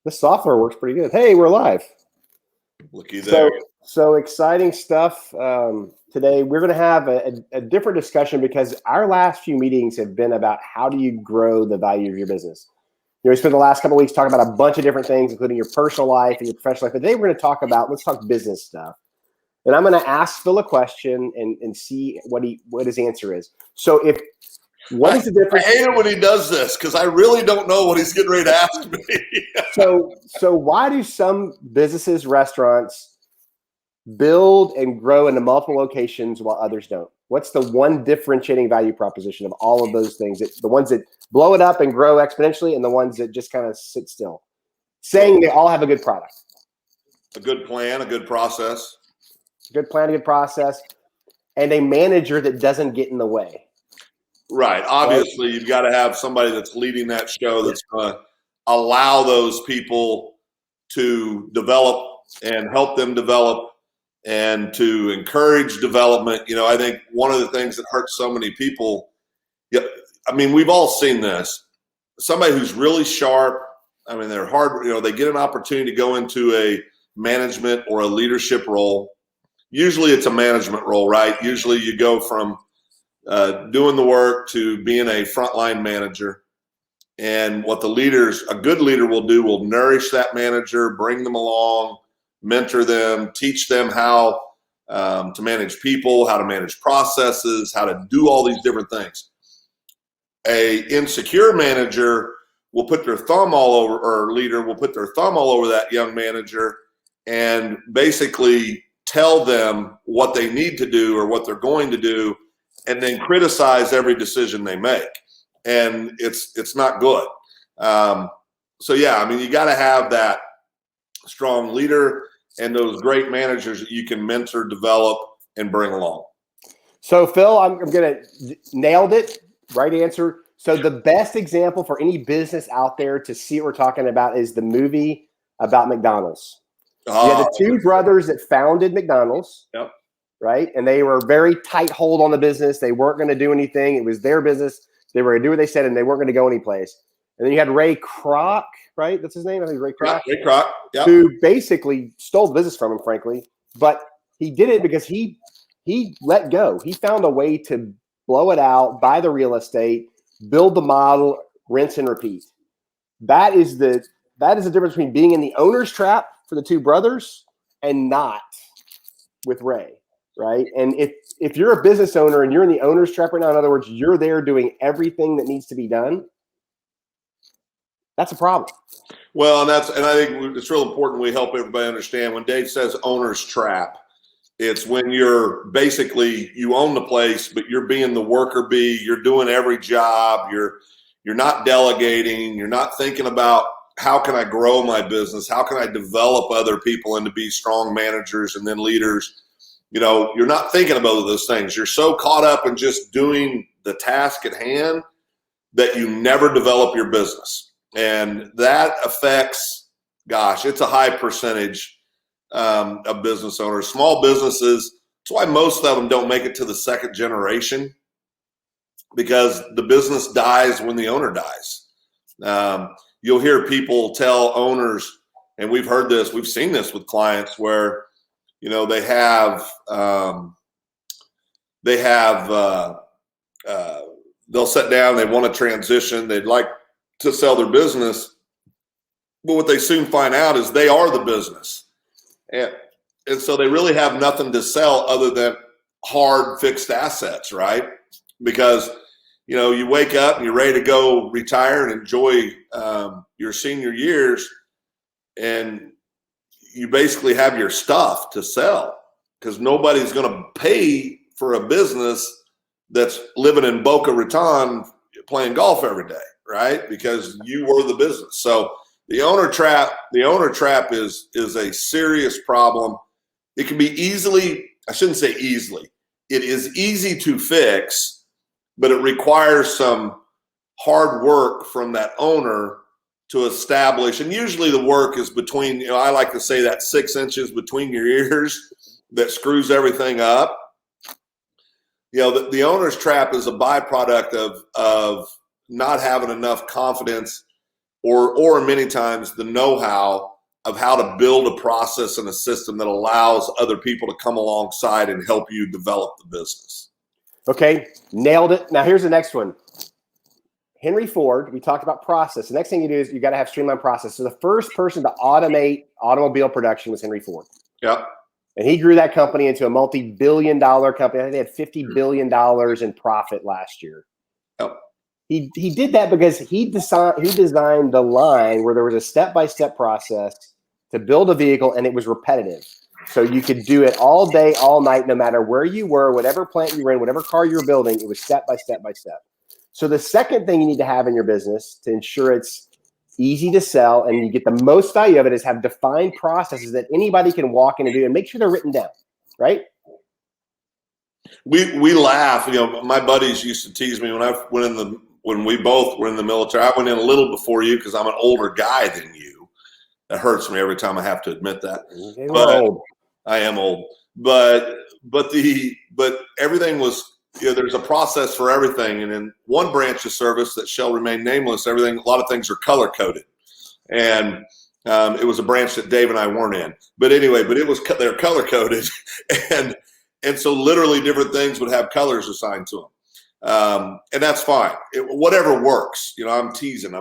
The software works pretty good. Hey, we're live. Looky there. So exciting stuff. Today we're going to have a different discussion because our last few meetings have been about how do you grow the value of your business. We spent the last couple of weeks talking about a bunch of different things, including your personal life and your professional life. But today we're going to let's talk business stuff. And I'm going to ask Phil a question and see what his answer is. So what is the difference? I hate it when he does this because I really don't know what he's getting ready to ask me. So why do some businesses, restaurants build and grow into multiple locations while others don't? What's the one differentiating value proposition of all of those things? The ones that blow it up and grow exponentially and the ones that just kind of sit still, saying they all have a good product. A good plan, a good process. Good plan, a good process, and a manager that doesn't get in the way. Right. Obviously, you've got to have somebody that's leading that show that's going to allow those people to develop and help them develop and to encourage development. I think one of the things that hurts so many people, we've all seen this. Somebody who's really sharp, they're hard, they get an opportunity to go into a management or a leadership role. Usually it's a management role, right? Usually you go from doing the work to being a frontline manager. And what a good leader will do will nourish that manager, bring them along, mentor them, teach them how to manage people, how to manage processes, how to do all these different things. A insecure manager will put their thumb all over, or leader will put their thumb all over that young manager and basically tell them what they need to do or what they're going to do, and then criticize every decision they make. And it's not good. You got to have that strong leader and those great managers that you can mentor, develop, and bring along. So Phil, I'm gonna nailed it. Right answer. So the best example for any business out there to see what we're talking about is the movie about McDonald's. The two brothers that founded McDonald's. Yep. Right. And they were very tight hold on the business. They weren't going to do anything. It was their business. They were going to do what they said, and they weren't going to go anyplace. And then you had Ray Kroc, right? That's his name. I think Ray Kroc. Yeah, Ray Kroc. Yep. Who basically stole the business from him, frankly. But he did it because he let go. He found a way to blow it out, buy the real estate, build the model, rinse and repeat. That is the difference between being in the owner's trap for the two brothers and not with Ray. Right. And if you're a business owner and you're in the owner's trap right now, in other words, you're there doing everything that needs to be done, that's a problem. Well, and I think it's real important we help everybody understand when Dave says owner's trap, it's when you're basically, you own the place, but you're being the worker bee, you're doing every job, you're not delegating, you're not thinking about how can I grow my business, how can I develop other people and to be strong managers and then leaders. You're not thinking about those things. You're so caught up in just doing the task at hand that you never develop your business. And that affects, it's a high percentage of business owners. Small businesses, that's why most of them don't make it to the second generation, because the business dies when the owner dies. You'll hear people tell owners, and we've seen this with clients where they'll sit down, they want to transition, they'd like to sell their business, but what they soon find out is they are the business. And so they really have nothing to sell other than hard fixed assets, right? Because, you wake up and you're ready to go retire and enjoy your senior years, and you basically have your stuff to sell because nobody's going to pay for a business that's living in Boca Raton playing golf every day, right? Because you were the business. So the owner trap is a serious problem. It can be I shouldn't say easily. It is easy to fix, but it requires some hard work from that owner to establish, and usually the work is between, I like to say that 6 inches between your ears that screws everything up. The owner's trap is a byproduct of not having enough confidence or many times the know-how of how to build a process and a system that allows other people to come alongside and help you develop the business. Okay, nailed it. Now here's the next one. Henry Ford, we talked about process. The next thing you do is you got to have streamlined process. So the first person to automate automobile production was Henry Ford. Yep. And he grew that company into a multi-billion-dollar company. I think they had $50 billion in profit last year. Yep. He did that because he designed the line where there was a step-by-step process to build a vehicle, and it was repetitive. So you could do it all day, all night, no matter where you were, whatever plant you were in, whatever car you were building, it was step by step by step. So the second thing you need to have in your business to ensure it's easy to sell and you get the most value of it is have defined processes that anybody can walk in and do, and make sure they're written down, right? We laugh. You know, my buddies used to tease me when we both were in the military. I went in a little before you because I'm an older guy than you. That hurts me every time I have to admit that. But old. I am old. But everything was, you know, there's a process for everything. And in one branch of service that shall remain nameless, a lot of things are color coded. And it was a branch that Dave and I weren't in. But anyway, they're color coded. And so literally different things would have colors assigned to them. And that's fine. Whatever works. You know, I'm teasing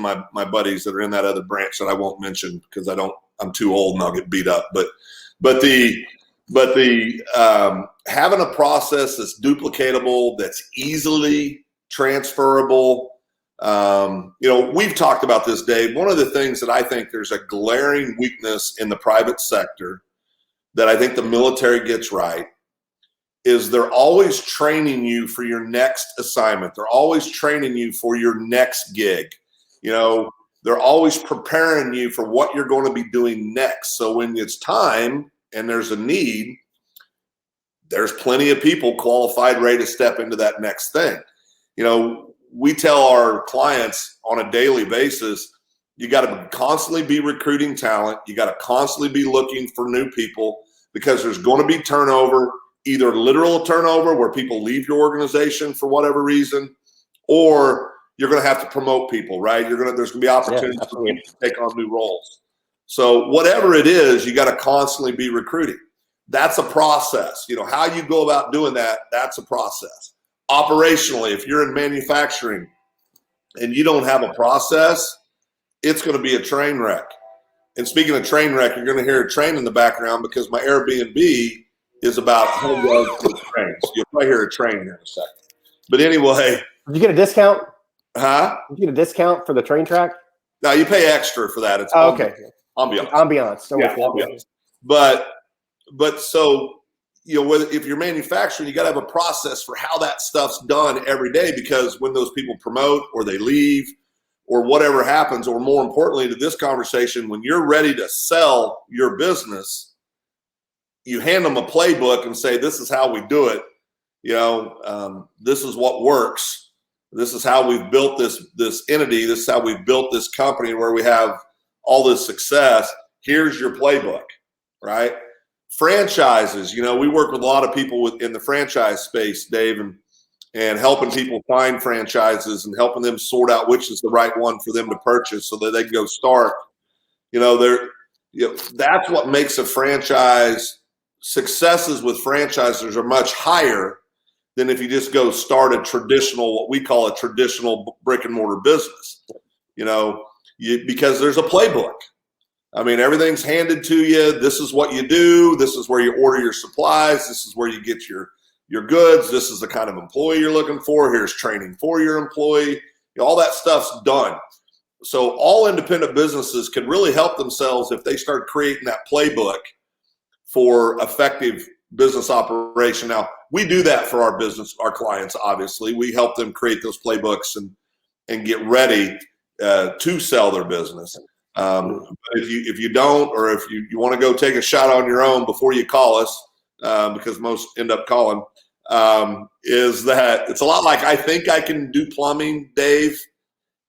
my buddies that are in that other branch that I won't mention because I'm too old and I'll get beat up. But having a process that's duplicatable, that's easily transferable. You know, we've talked about this, Dave. One of the things that I think there's a glaring weakness in the private sector that I think the military gets right is they're always training you for your next assignment. They're always training you for your next gig. You know, they're always preparing you for what you're going to be doing next. So when it's time and there's a need, there's plenty of people qualified, ready to step into that next thing. You know, we tell our clients on a daily basis, you got to constantly be recruiting talent. You got to constantly be looking for new people because there's going to be turnover, either literal turnover where people leave your organization for whatever reason, or you're going to have to promote people, right? There's going to be opportunities for people to take on new roles. So whatever it is, you got to constantly be recruiting. That's a process. You know, how you go about doing that, that's a process. Operationally, if you're in manufacturing and you don't have a process, it's going to be a train wreck. And speaking of train wreck, you're going to hear a train in the background because my Airbnb is about home road trains. You'll probably hear a train here in a second. But anyway. Did you get a discount? Huh? Did you get a discount for the train track? No, you pay extra for that. It's okay. Ambiance. Ambiance. Yeah, ambiance. But so, you know, if you're manufacturing, you got to have a process for how that stuff's done every day, because when those people promote or they leave or whatever happens, or more importantly to this conversation, when you're ready to sell your business, you hand them a playbook and say, this is how we do it. You know, this is what works. This is how we've built this entity. This is how we've built this company where we have all this success. Here's your playbook, right? Franchises, you know, we work with a lot of people in the franchise space, Dave, and helping people find franchises and helping them sort out which is the right one for them to purchase so that they can go start. You know, that's what makes a franchise. Successes with franchises are much higher than if you just go start a traditional, what we call a traditional brick and mortar business, you know, because there's a playbook. I mean, everything's handed to you. This is what you do. This is where you order your supplies. This is where you get your goods. This is the kind of employee you're looking for. Here's training for your employee. You know, all that stuff's done. So all independent businesses can really help themselves if they start creating that playbook for effective business operation. Now, we do that for our business, our clients, obviously. We help them create those playbooks and get ready to sell their business. But if you don't, or if you want to go take a shot on your own before you call us, because most end up calling, is that it's a lot like I think I can do plumbing, Dave,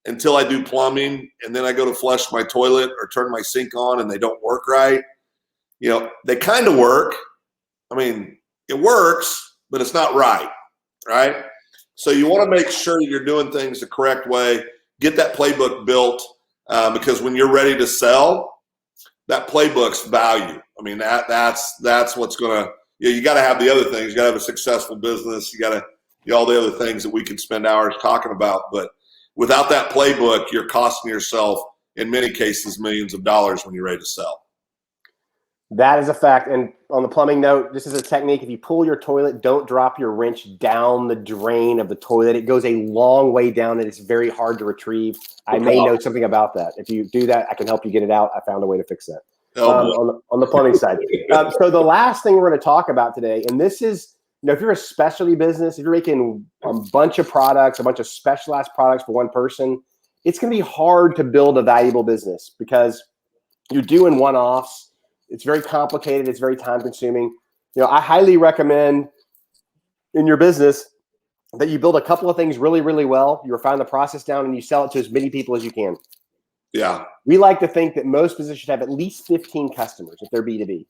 until I do plumbing, and then I go to flush my toilet or turn my sink on and they don't work right. You know, they kind of work. I mean, it works, but it's not right, right? So you want to make sure you're doing things the correct way. get that playbook built, because when you're ready to sell, that playbook's value. I mean, that's what's going to, you got to have the other things. You got to have a successful business. You got to, all the other things that we can spend hours talking about. But without that playbook, you're costing yourself, in many cases, millions of dollars when you're ready to sell. That is a fact. And on the plumbing note, this is a technique. If you pull your toilet, don't drop your wrench down the drain of the toilet. It goes a long way down and it's very hard to retrieve. I may know something about that. If you do that, I can help you get it out. I found a way to fix that. On the plumbing side. So the last thing we're going to talk about today, and this is, if you're a specialty business, if you're making a bunch of products, a bunch of specialized products for one person, it's going to be hard to build a valuable business because you're doing one-offs. It's very complicated. It's very time consuming. I highly recommend in your business that you build a couple of things really, really well. You refine the process down and you sell it to as many people as you can. Yeah. We like to think that most businesses should have at least 15 customers if they're B2B.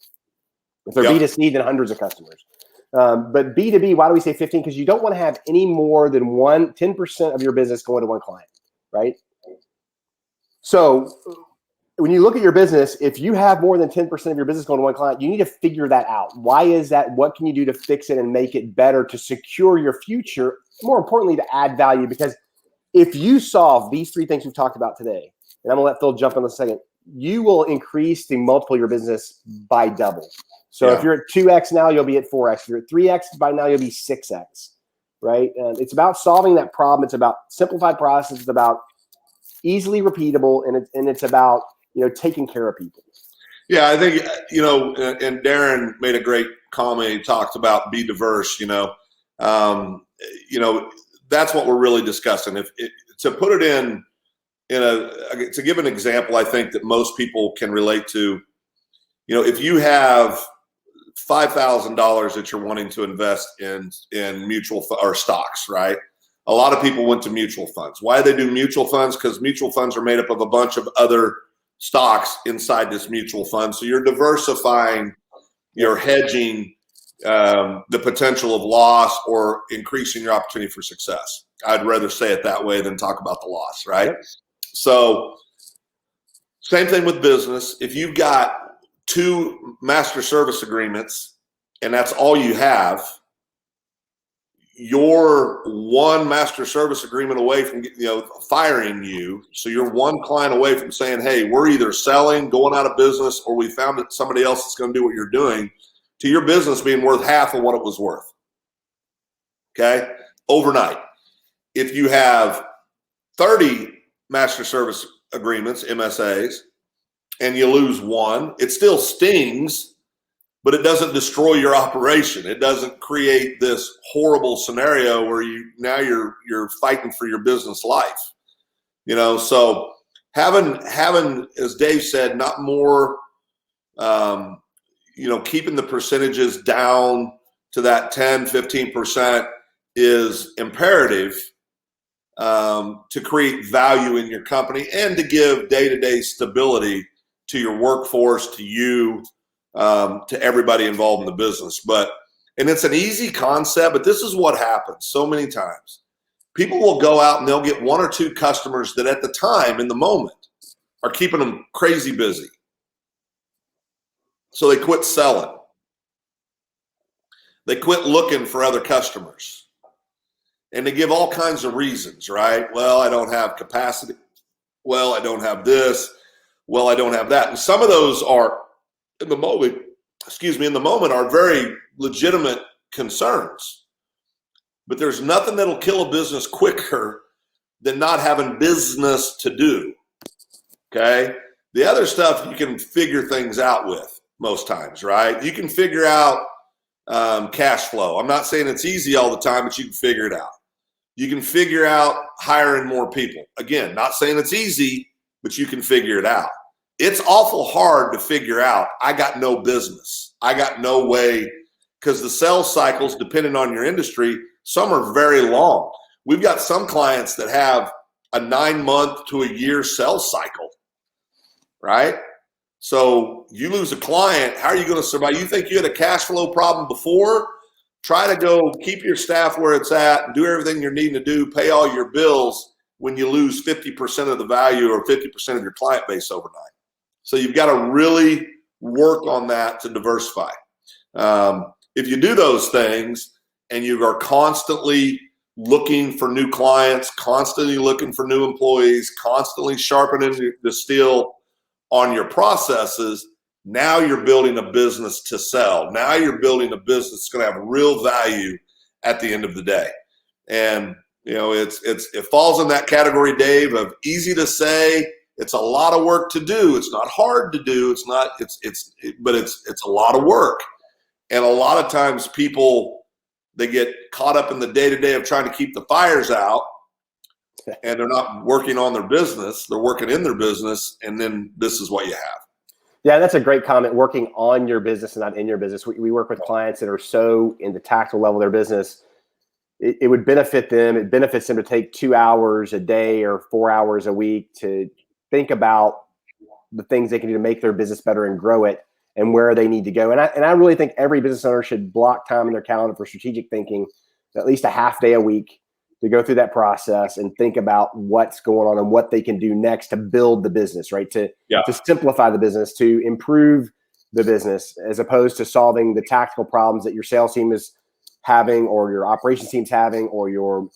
If they're B2C, then hundreds of customers. But B2B, why do we say 15? Because you don't want to have any more than 10% of your business going to one client, right? So when you look at your business, if you have more than 10% of your business going to one client, you need to figure that out. Why is that? What can you do to fix it and make it better to secure your future? More importantly, to add value. Because if you solve these three things we've talked about today, and I'm going to let Phil jump in a second, you will increase the multiple of your business by double. So if you're at 2x now, you'll be at 4x. If you're at 3x by now, you'll be 6x, right? And it's about solving that problem. It's about simplified process. It's about easily repeatable, and it's about taking care of people. Yeah, I think and Darren made a great comment. He talked about be diverse. That's what we're really discussing. To put it in to give an example, I think that most people can relate to. If you have $5,000 that you're wanting to invest in mutual or stocks, right? A lot of people went to mutual funds. Why do they do mutual funds? Because mutual funds are made up of a bunch of other stocks inside this mutual fund. So you're diversifying, you're hedging the potential of loss or increasing your opportunity for success. I'd rather say it that way than talk about the loss, right? Yep. So same thing with business. If you've got 2 master service agreements and that's all you have, you're 1 master service agreement away from firing you. So you're 1 client away from saying, hey, we're either selling, going out of business, or we found that somebody else is going to do what you're doing, to your business being worth half of what it was worth. Okay? Overnight. If you have 30 master service agreements, MSAs, and you lose 1, it still stings, but it doesn't destroy your operation. It doesn't create this horrible scenario where you're fighting for your business life. So having, as Dave said, not more, keeping the percentages down to that 10, 15% is imperative to create value in your company and to give day-to-day stability to your workforce, to you, to everybody involved in the business. And it's an easy concept, but this is what happens so many times. People will go out and they'll get 1 or 2 customers that at the time, in the moment, are keeping them crazy busy. So they quit selling. They quit looking for other customers. And they give all kinds of reasons, right? Well, I don't have capacity. Well, I don't have this. Well, I don't have that. And some of those are, in the moment, are very legitimate concerns. But there's nothing that'll kill a business quicker than not having business to do. Okay? The other stuff you can figure things out with most times, right? You can figure out cash flow. I'm not saying it's easy all the time, but you can figure it out. You can figure out hiring more people. Again, not saying it's easy, but you can figure it out. It's awful hard to figure out, I got no business. I got no way, because the sales cycles, depending on your industry, some are very long. We've got some clients that have a 9-month to a year sales cycle, right? So you lose a client, how are you going to survive? You think you had a cash flow problem before? Try to go keep your staff where it's at and do everything you're needing to do, pay all your bills, when you lose 50% of the value or 50% of your client base overnight. So you've got to really work on that to diversify. If you do those things and you are constantly looking for new clients, constantly looking for new employees, constantly sharpening the steel on your processes, now you're building a business to sell. Now you're building a business that's going to have real value at the end of the day. And it falls in that category, Dave, of easy to say. It's a lot of work to do. It's not hard to do. But it's a lot of work. And a lot of times people, they get caught up in the day-to-day of trying to keep the fires out, and they're not working on their business. They're working in their business, and then this is what you have. Yeah, that's a great comment, working on your business and not in your business. We work with clients that are so in the tactical level of their business, it would benefit them. It benefits them to take 2 hours a day or 4 hours a week to think about the things they can do to make their business better and grow it, and where they need to go. And I really think every business owner should block time in their calendar for strategic thinking, at least a half day a week, to go through that process and think about what's going on and what they can do next to build the business, right? To simplify the business, to improve the business, as opposed to solving the tactical problems that your sales team is having, or your operations team's having, or your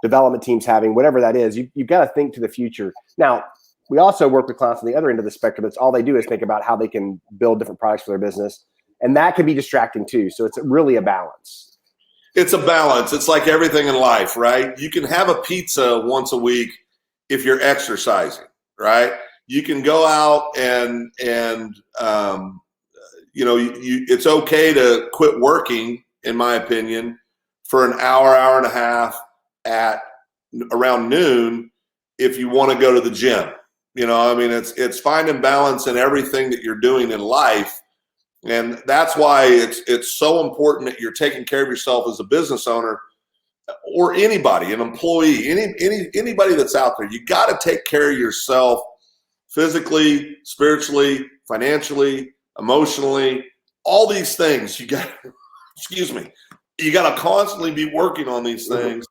development team's having, whatever that is. You've got to think to the future. Now, we also work with clients on the other end of the spectrum. It's all they do is think about how they can build different products for their business. And that can be distracting too. So it's really a balance. It's a balance. It's like everything in life, right? You can have a pizza once a week if you're exercising, right? You can go out and it's okay to quit working, in my opinion, for an hour and a half at around noon if you want to go to the gym. It's finding balance in everything that you're doing in life. And that's why it's so important that you're taking care of yourself as a business owner, or anybody, an employee, anybody that's out there. You got to take care of yourself physically, spiritually, financially, emotionally, all these things. You got to constantly be working on these things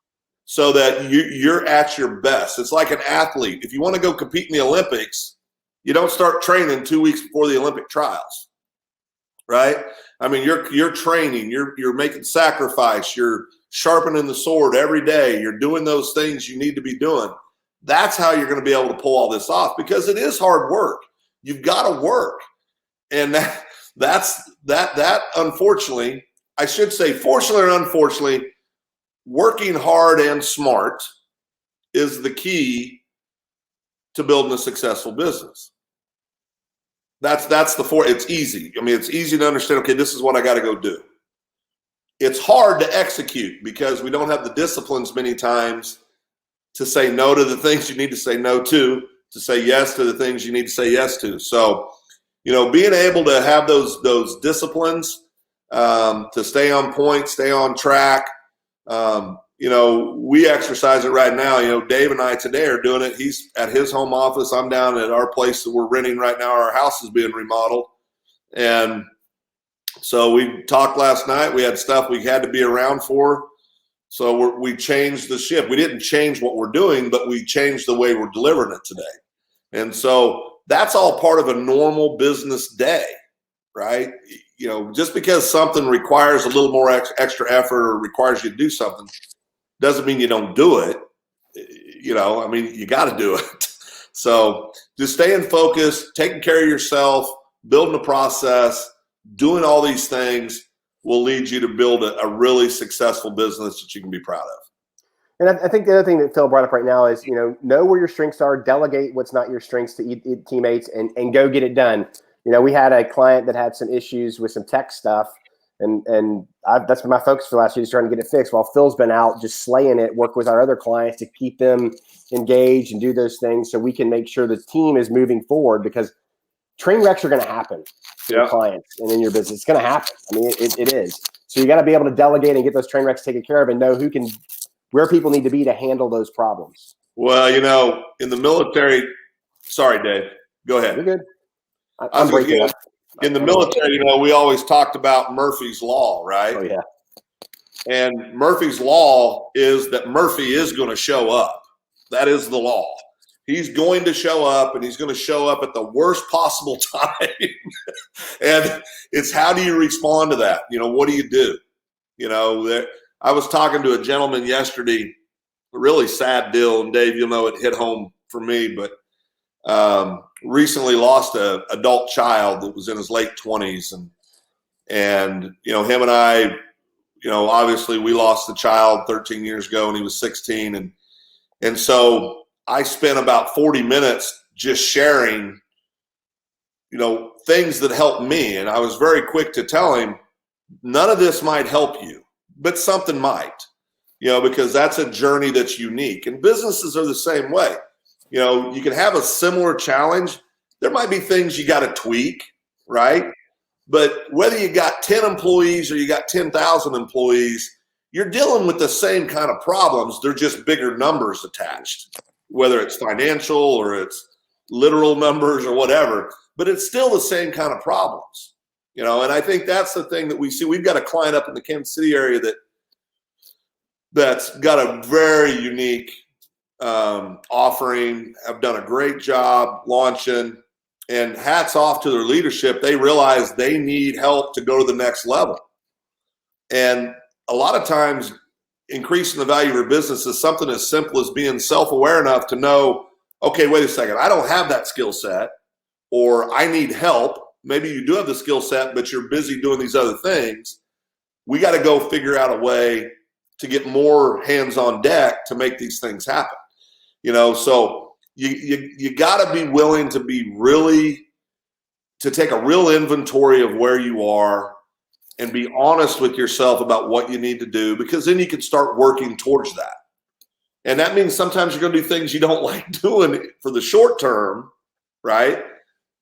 so that you're at your best. It's like an athlete. If you want to go compete in the Olympics, you don't start training 2 weeks before the Olympic trials. Right? I mean, you're training, you're making sacrifice, you're sharpening the sword every day, you're doing those things you need to be doing. That's how you're going to be able to pull all this off, because it is hard work. You've got to work. And that unfortunately, I should say fortunately or unfortunately, working hard and smart is the key to building a successful business. It's easy. I mean, it's easy to understand, okay, this is what I got to go do. It's hard to execute because we don't have the disciplines many times to say no to the things you need to say no to say yes to the things you need to say yes to. So, being able to have those disciplines, to stay on point, stay on track. We exercise it right now. Dave and I today are doing it. He's at his home office. I'm down at our place that we're renting right now. Our house is being remodeled. And so we talked last night. We had stuff we had to be around for. So we changed the shift. We didn't change what we're doing, but we changed the way we're delivering it today. And so that's all part of a normal business day, right? Just because something requires a little more extra effort or requires you to do something doesn't mean you don't do it. You got to do it. So just staying focused, taking care of yourself, building a process, doing all these things will lead you to build a really successful business that you can be proud of. And I think the other thing that Phil brought up right now is, know where your strengths are, delegate what's not your strengths to teammates, and go get it done. We had a client that had some issues with some tech stuff, and that's been my focus for the last year, is trying to get it fixed, while Phil's been out just slaying it, work with our other clients to keep them engaged and do those things so we can make sure the team is moving forward, because train wrecks are going to happen in your clients and in your business. It's going to happen. I mean, it is. So you got to be able to delegate and get those train wrecks taken care of, and know where people need to be to handle those problems. Well, in the military, sorry, Dave, go ahead. You're good. I'm breaking up. In the military, we always talked about Murphy's Law, right? Oh, yeah. And Murphy's Law is that Murphy is going to show up. That is the law. He's going to show up, and he's going to show up at the worst possible time. And it's how do you respond to that? What do you do? I was talking to a gentleman yesterday, a really sad deal, and Dave, you'll know it hit home for me, but recently lost an adult child that was in his late 20s. And him and I, obviously we lost the child 13 years ago and he was 16. And so I spent about 40 minutes just sharing, things that helped me. And I was very quick to tell him, none of this might help you, but something might, because that's a journey that's unique. And businesses are the same way. You can have a similar challenge. There might be things you got to tweak, right? But whether you got 10 employees or you got 10,000 employees, you're dealing with the same kind of problems. They're just bigger numbers attached, whether it's financial or it's literal numbers or whatever, but it's still the same kind of problems, and I think that's the thing that we see. We've got a client up in the Kansas City area that's got a very unique offering, have done a great job launching, and hats off to their leadership. They realize they need help to go to the next level. And a lot of times increasing the value of your business is something as simple as being self-aware enough to know, okay, wait a second, I don't have that skill set, or I need help. Maybe you do have the skill set, but you're busy doing these other things. We got to go figure out a way to get more hands on deck to make these things happen. So you got to be willing to take a real inventory of where you are and be honest with yourself about what you need to do, because then you can start working towards that. And that means sometimes you're going to do things you don't like doing for the short term, right,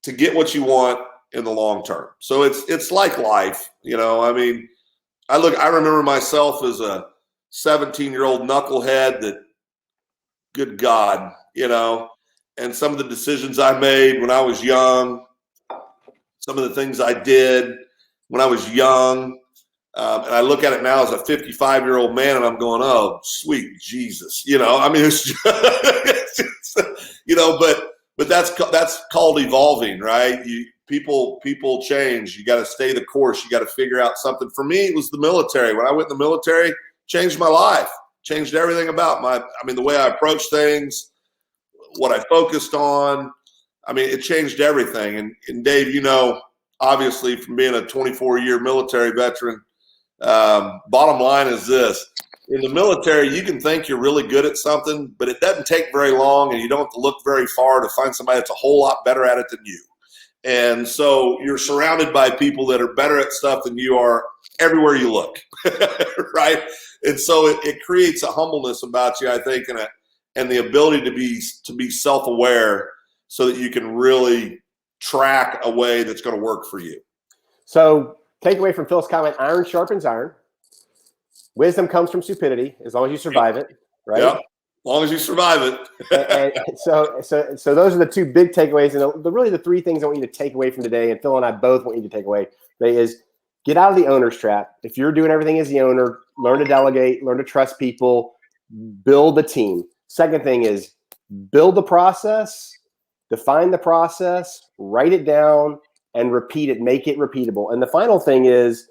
to get what you want in the long term. So it's like life, I remember myself as a 17-year-old knucklehead that, good God, and some of the decisions I made when I was young, some of the things I did when I was young, and I look at it now as a 55-year-old man, and I'm going, oh, sweet Jesus, it's just, but that's called evolving, right? People change. You got to stay the course. You got to figure out something. For me, it was the military. When I went in the military, changed my life, changed everything about the way I approached things, what I focused on. It changed everything. And Dave, obviously from being a 24-year military veteran, bottom line is this: in the military, you can think you're really good at something, but it doesn't take very long, and you don't have to look very far to find somebody that's a whole lot better at it than you. And so you're surrounded by people that are better at stuff than you are everywhere you look, right? And so it creates a humbleness about you, I think, and the ability to be self-aware so that you can really track a way that's going to work for you. So take away from Phil's comment, iron sharpens iron. Wisdom comes from stupidity, as long as you survive it, right? Yep. As long as you survive it. and so those are the two big takeaways. And really the three things I want you to take away from today, and Phil and I both want you to take away today, is get out of the owner's trap. If you're doing everything as the owner, learn to delegate, learn to trust people, build a team. Second thing is build the process, define the process, write it down, and repeat it, make it repeatable. And the final thing is,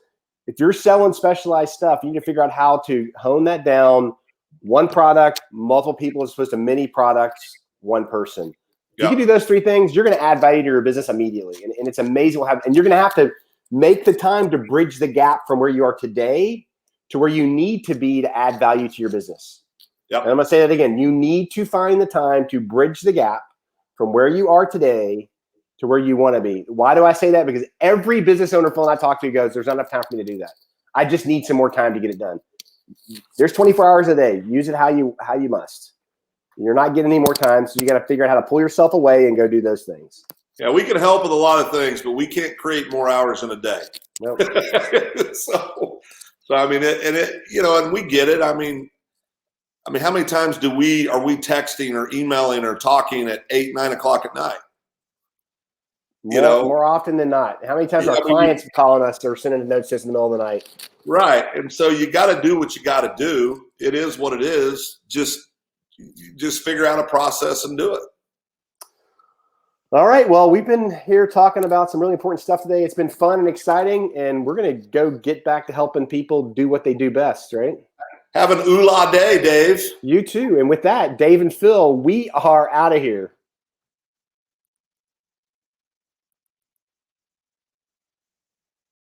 if you're selling specialized stuff, you need to figure out how to hone that down. One product, multiple people, as opposed to many products, one person. If you can do those three things, you're going to add value to your business immediately. And it's amazing what happens. And you're going to have to make the time to bridge the gap from where you are today to where you need to be to add value to your business. Yep. And I'm going to say that again. You need to find the time to bridge the gap from where you are today to where you want to be. Why do I say that? Because every business owner Phil and I talk to goes, there's not enough time for me to do that. I just need some more time to get it done. There's 24 hours a day. Use it how you must. You're not getting any more time, so you got to figure out how to pull yourself away and go do those things. Yeah, we can help with a lot of things, but we can't create more hours in a day. Nope. so I mean, and we get it. I mean, how many times are we texting or emailing or talking at 8, 9 o'clock at night? More often than not. How many times are clients calling us or sending notes just in the middle of the night? Right. And so you got to do what you got to do. It is what it is. Just you just figure out a process and do it. All right. Well, we've been here talking about some really important stuff today. It's been fun and exciting, and we're going to go get back to helping people do what they do best, right? Have an oolah day, Dave. You too. And with that, Dave and Phil, we are out of here.